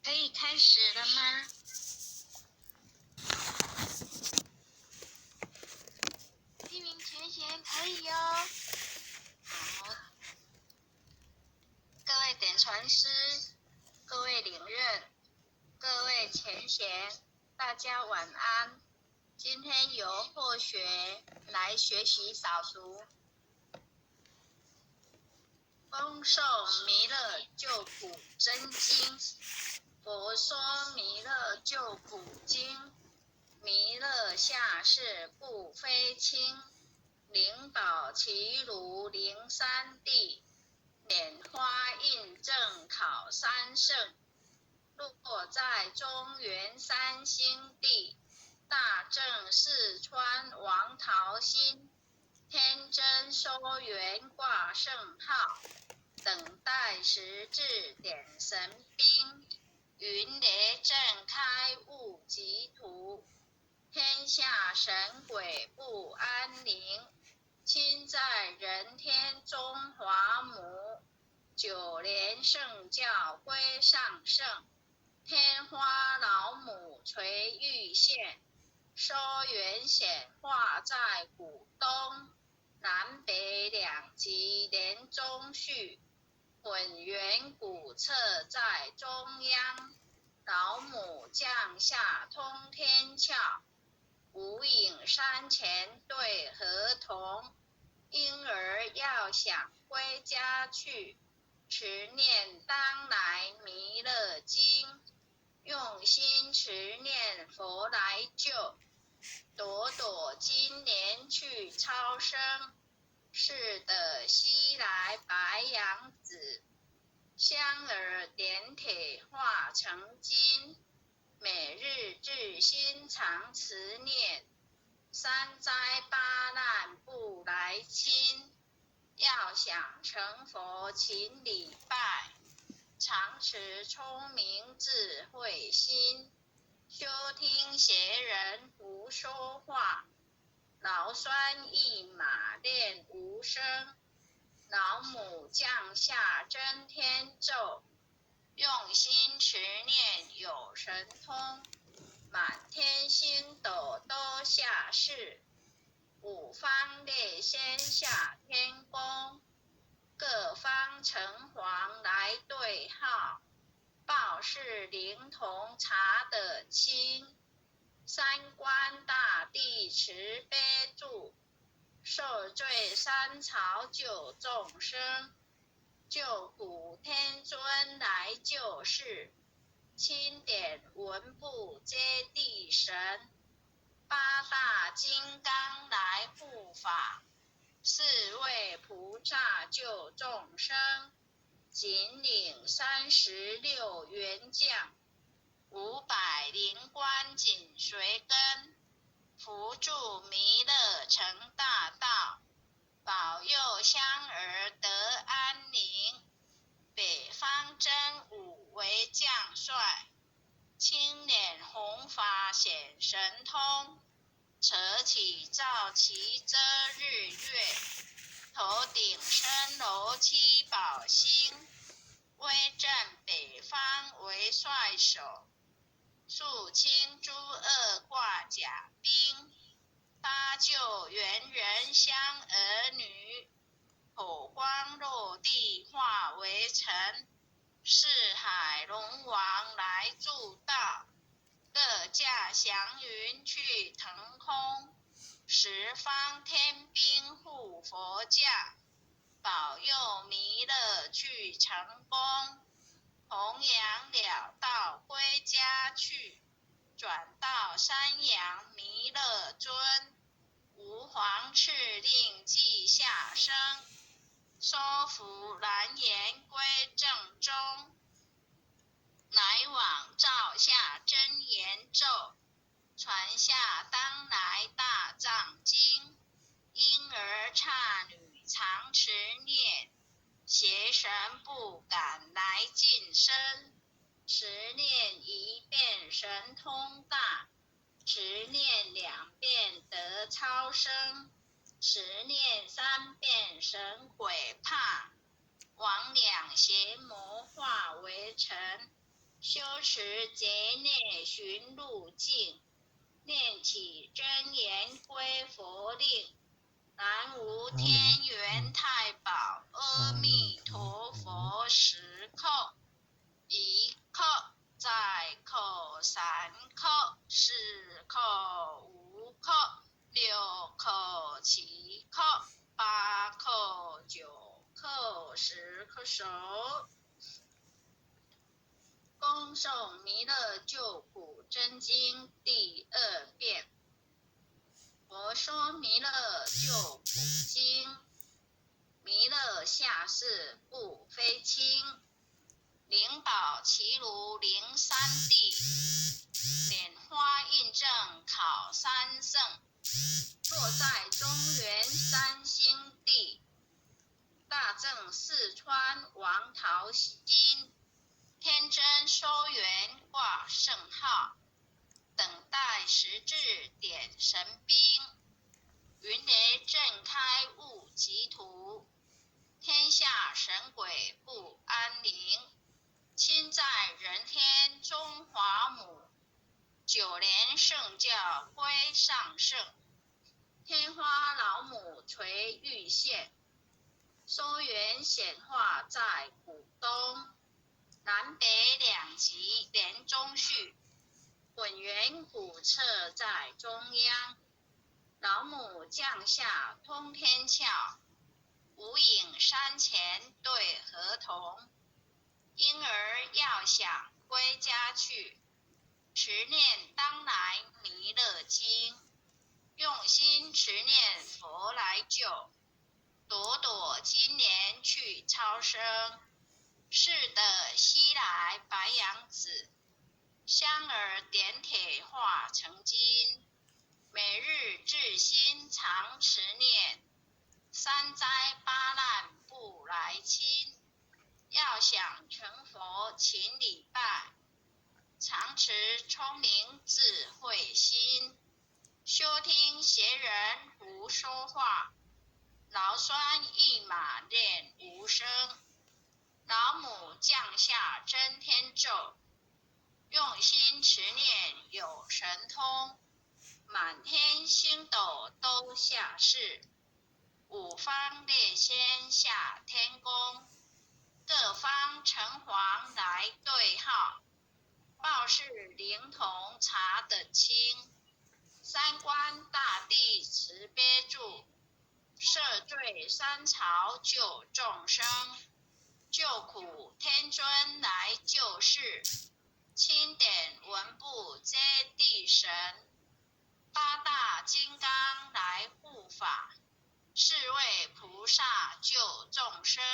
可以开始了吗？地名前贤可以哦。好，各位点传师，各位领任，各位前贤，大家晚安。今天由霍学来学习扫读《丰寿弥勒救苦真经》。佛说弥勒救苦经，弥勒下世不非轻，灵宝齐如灵山地，拈花印证考三圣，落在中原三星地，大正四川王桃心，天真收元挂圣号，等待时至点神兵，云雷震开雾即图，天下神鬼不安宁，亲在人天中华母，九莲圣教归上圣，天花老母垂玉线，收元显化在古东，南北两极连中续，混元古册在中央，老母降下通天窍，无影山前对河童，婴儿要想归家去，持念当来弥勒经，用心持念佛来救，朵朵金莲去超生，是的西来白羊子，香儿点铁化成金，每日至心常持念，三灾八难不来侵，要想成佛请礼拜，常持聪明智慧心，休听邪人胡说话，劳酸一马练无声，老母降下真天咒，用心持念有神通，满天星斗都下世，五方列仙下天宫，各方城隍来对号，报事灵童查得清，三官大帝慈悲助，受罪三朝救众生，救苦天尊来救世，钦点文部接地神，八大金刚来护法，四位菩萨救众生，紧领36员将，500灵官紧随跟，扶助弥勒成大道，保佑香儿得安宁，北方真武为将帅，青脸红发显神通，扯起照旗遮日月，头顶深楼七宝星，威震北方为帅首，肃清诸恶挂甲兵，搭救猿人香儿女，火光落地化为尘，四海龙王来助道，各驾祥云去腾空，十方天兵护佛驾，保佑弥勒去成功，弘扬了道归家去，转到山阳弥勒尊，吾皇敕令即下生，收服蓝颜归正中，来往照下真言咒，传下当来大藏经，婴儿刹女常持念，邪神不敢来近身，持念1遍神通大，持念2遍得超生，持念3遍神鬼怕，魍魉邪魔化为尘，修持劫孽寻路径，念起真言归佛令。南无天元太保阿弥陀佛10叩，1叩，再叩3叩，4叩5叩，6叩7叩，8叩9叩10叩首。恭诵弥勒救苦真经第2遍。佛说弥勒救苦经，弥勒下世不非轻，灵宝齐如灵山地，莲花印证考三圣，落在中原三星地，大正四川王桃心，天真收元挂圣号，等待时至点神兵，云雷震开雾极图，天下神鬼不安宁，亲在人天中华母，9年圣教归上圣，天花老母垂玉线，收元显化在古东，南北2极连中续，混元古彻在中央，老母降下通天窍，无影山前对河童，婴儿要想归家去，持念当来弥勒经，用心持念佛来救，朵朵今年去超生，是的西来白羊子，香儿点铁化成金，每日至心常持念，三灾八难不来侵，要想成佛勤礼拜，常持聪明智慧心，休听邪人胡说话，劳酸一马练无声，老母降下真天咒，用心持念有神通，满天星斗都下世，五方列仙下天宫，各方城隍来对号，报事灵童查得清，三官大帝慈悲助，赦罪三朝救众生，救苦天尊来救世，钦点文部接地神，八大金刚来护法，是为菩萨救众生，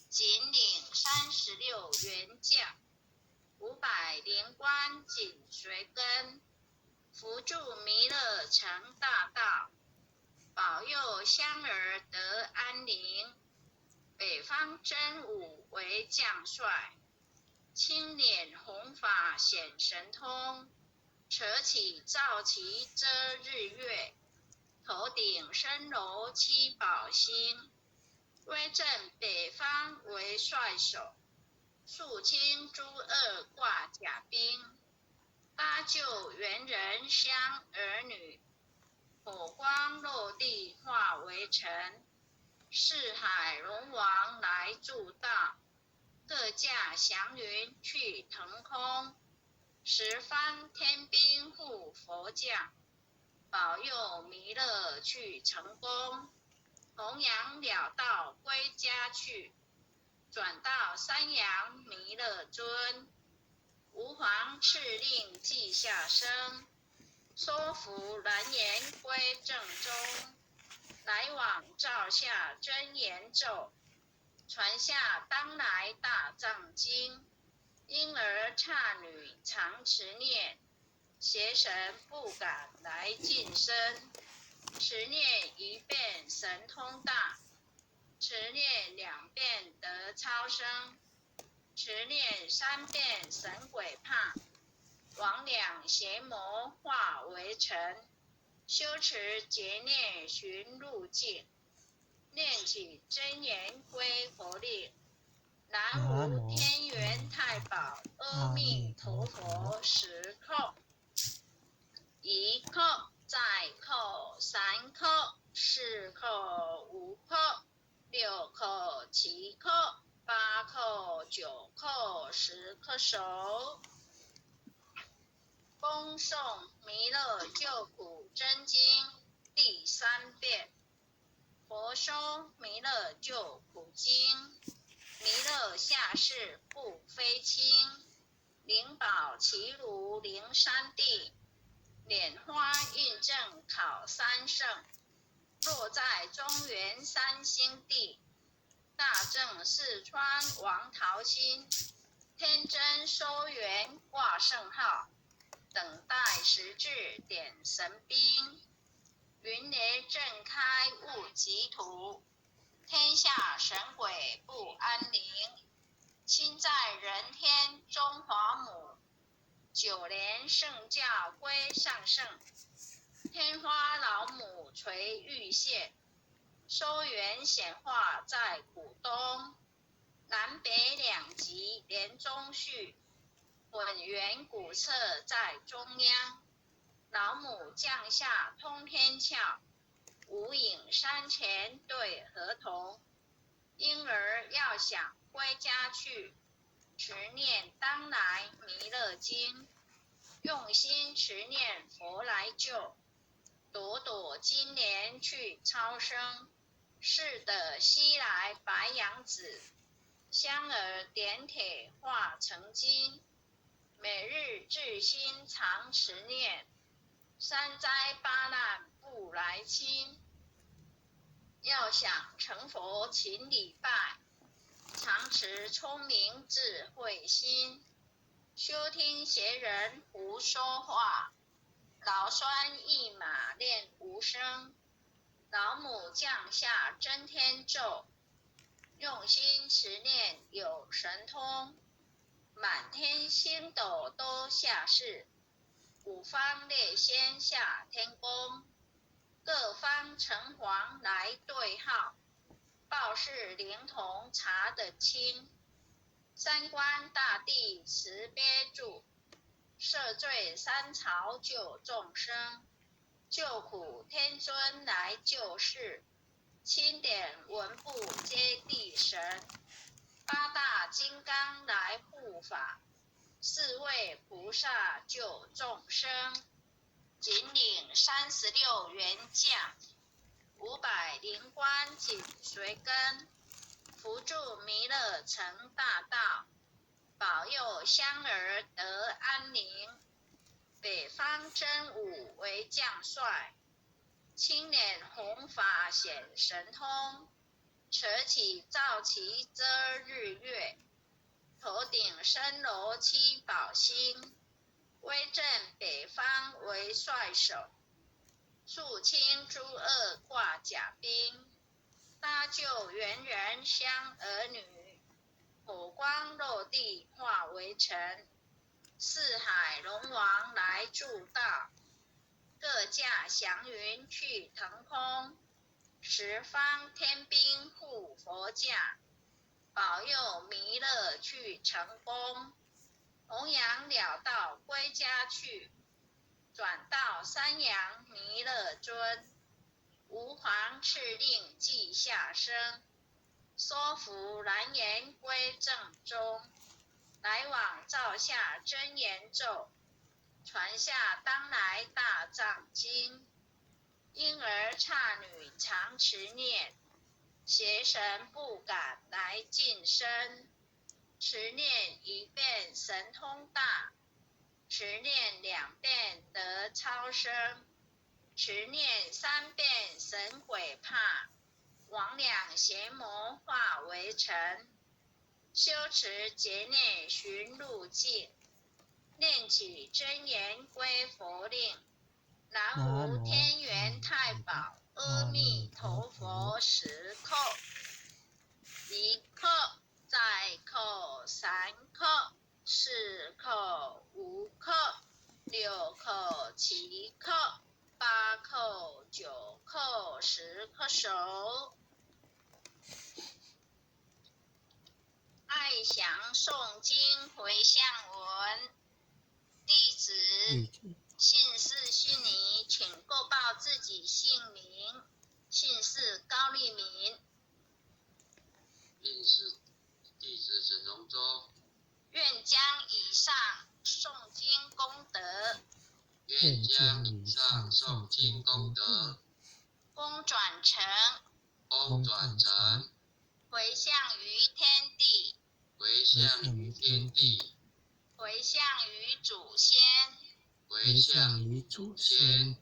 紧领36元将，500灵官紧随跟，扶助弥勒成大道，保佑香儿得安宁，北方真武为将帅，青脸红发显神通，扯起皂旗遮日月，头顶深楼七宝星，威震北方为帅首，肃清诸恶挂甲兵，搭救猿人香儿女，火光落地化为尘，四海龙王来助道，各驾祥云去腾空，十方天兵护佛将，保佑弥勒去成功，弘扬了道归家去，转到山阳弥勒尊，吾皇敕令记下生，收服蓝颜归正中，来往照下真言咒，传下当来大藏经，婴儿刹女常持念，邪神不敢来近身，持念1遍神通大，持念2遍得超生，持念3遍神鬼怕，魍魉邪魔化为尘，修持劫孽寻路径，念起真言归佛令。南无天元太保阿阿弥陀佛10扣，1扣，再扣，3扣，4扣，5扣，6扣，7扣，8扣，9扣，10扣手。恭诵《弥勒救苦真经》第3遍。佛说弥勒救苦经，弥勒下世不非轻，灵宝齐如灵山地，莲花印证考三圣，落在中原三星地，大正四川王桃心，天真收元挂圣号，等待时至点神兵，云雷震开雾极土，天下神鬼不安宁，亲在人天中华母，9年圣教归上圣，天花老母垂玉线，收元显化在古东，南北两极连中续，混元古册在中央，老母降下通天窍，无影山前对河童，婴儿要想归家去，持念当来弥勒经，用心持念佛来救，朵朵金莲去超生，是的西来白羊子，香儿点铁化成金，每日至心常持念，三灾八难不来侵，要想成佛勤礼拜，常持聪明智慧心，休听邪人胡说话，劳酸一马练无声，老母降下真天咒，用心持念有神通，满天星斗都下世，五方列仙下天宫，各方城隍来对号，报事灵童查得清，三官大帝慈悲助，赦罪三朝救众生，救苦天尊来救世，钦点文部接地神，八大金刚来护法，4位菩萨救众生，紧领36员将，500灵官紧随跟，扶助弥勒成大道，保佑香儿得安宁，北方真武为将帅，青脸红发显神通，扯起皂旗遮日月，头顶深楼7宝星，威震北方为帅首，肃清诸恶挂甲兵，搭救猿人香儿女，火光落地化为尘，四海龙王来助道，各驾祥云去腾空，十方天兵护佛驾，保佑弥勒去成功，弘扬了道归家去，转到三阳弥勒尊，吾皇敕令即下生，说服蓝颜归正中，来往照下真言咒，传下当来大藏经，婴儿刹女常持念，邪神不敢来近身，持念1遍神通大，持念2遍得超生，持念3遍神鬼怕，魍魉邪魔化为尘，修持劫念寻路径，念起真言归佛令，南无天元太保阿弥陀佛10扣，1扣，再扣，3扣，4扣，5扣，6扣，7扣，8扣，9扣，10扣手。爱详诵经回向文。弟子姓氏须弥，请购报自己姓名。姓氏高丽明。并是弟子沈荣洲。愿将以上诵经功德，愿将以上诵经功德，功转成，回向于天地，回向于天地，回向于祖先，回向于祖先，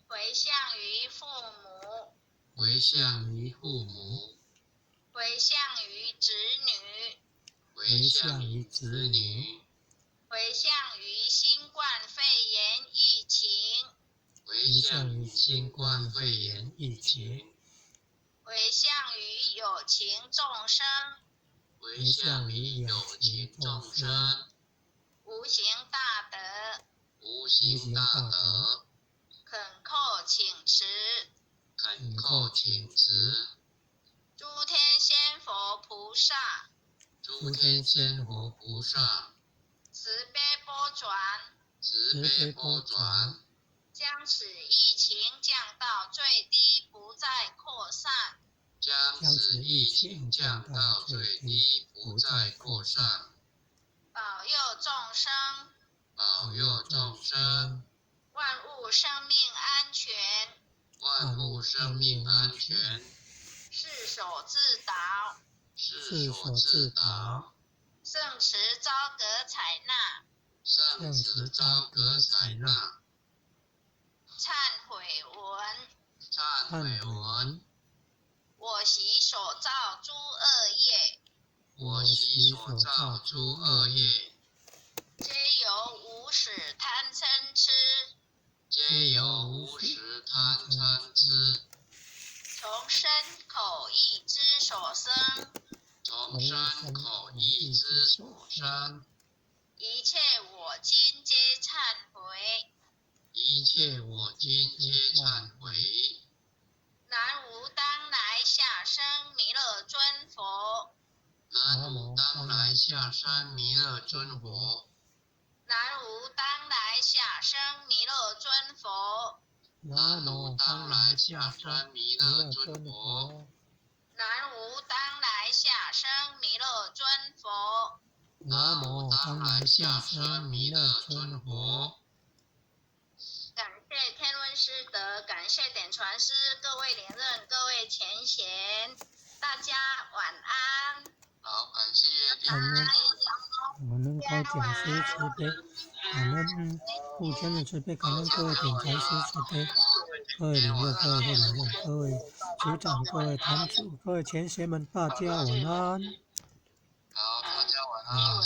回向于父母，回向于父母，回向于子女，回向于子女，回向于新冠肺炎疫情，回向于新冠肺炎疫情，回向于有情众生，回向于有情众生，无形大德，无形大德，恳叩请辞，恳叩请辞，诸天仙佛菩萨，诸天仙佛菩萨，慈悲波转，慈悲波转，将此疫情降到最低，不再扩散，将此疫情降到最低，不再扩散，保佑众生，保佑众生，万物生命安全，万物生命安全，世所自导，世所自导，圣慈昭格采纳，圣慈昭格采纳，忏悔文，忏悔文，我习所造诸恶业，我习所造诸恶业，皆由无始贪嗔痴，皆由无始贪嗔痴，从身口意之所生，从身口意之所生，一切我今皆忏悔。一切我今皆忏悔。南无当来下生弥勒尊佛，南无当来下生弥勒尊佛，南无当来下生弥勒尊佛，南无当来下生弥勒尊佛，南无当来下生弥勒尊佛，南无当来下生弥勒尊佛。感谢天论师德，感谢点传师，各位连任，各位前贤，大家晚安。好，感谢点我们高讲师慈悲，感恩父亲的慈悲，感恩各位点传师慈悲，各位领任，各位会领任，各位组长，各位堂主，各位前贤们，大家晚安。好，大家晚安。